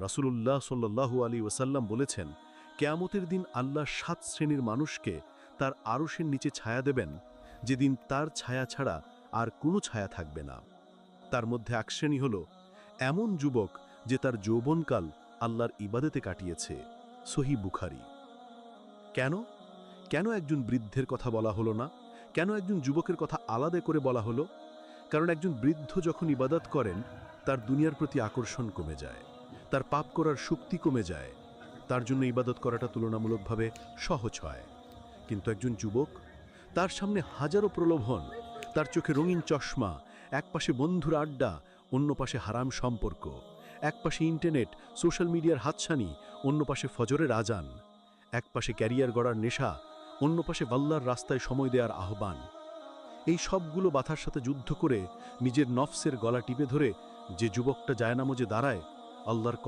রাসূলুল্লাহ সাল্লাল্লাহু আলাইহি ওয়াসাল্লাম বলেছেন, কিয়ামতের দিন আল্লাহ ৭ শ্রেণীর মানুষকে তার আরশের নিচে ছায়া দেবেন, যেদিন তার ছায়া ছাড়া আর কোনো ছায়া থাকবে না। তার মধ্যে এক শ্রেণী হল এমন যুবক যে তার যৌবনকাল আল্লাহর ইবাদতে কাটিয়েছে। সহিহ বুখারী। কেন কেন একজন বৃদ্ধের কথা বলা হলো না? কেন একজন যুবকের কথা আলাদা করে বলা হলো? কারণ একজন বৃদ্ধ যখন ইবাদত করেন, তার দুনিয়ার প্রতি আকর্ষণ কমে যায়, তার পাপ করার শক্তি কমে যায়, তার জন্য ইবাদত করাটা তুলনামূলকভাবে সহজ হয়। কিন্তু একজন যুবক, তার সামনে হাজারো প্রলোভন, তার চোখে রঙিন চশমা, এক পাশে বন্ধুর আড্ডা, অন্য পাশে হারাম সম্পর্ক, এক পাশে ইন্টারনেট, সোশ্যাল মিডিয়ার হাতছানি, অন্য পাশে ফজরের আজান, এক পাশে ক্যারিয়ার গড়ার নেশা, অন্য পাশে আল্লাহর রাস্তায় সময় দেওয়ার আহ্বান। এই সবগুলো বাধার সাথে যুদ্ধ করে নিজের নফসের গলা টিপে ধরে যে যুবকটা জায়নামাজে দাঁড়ায়, আল্লাহর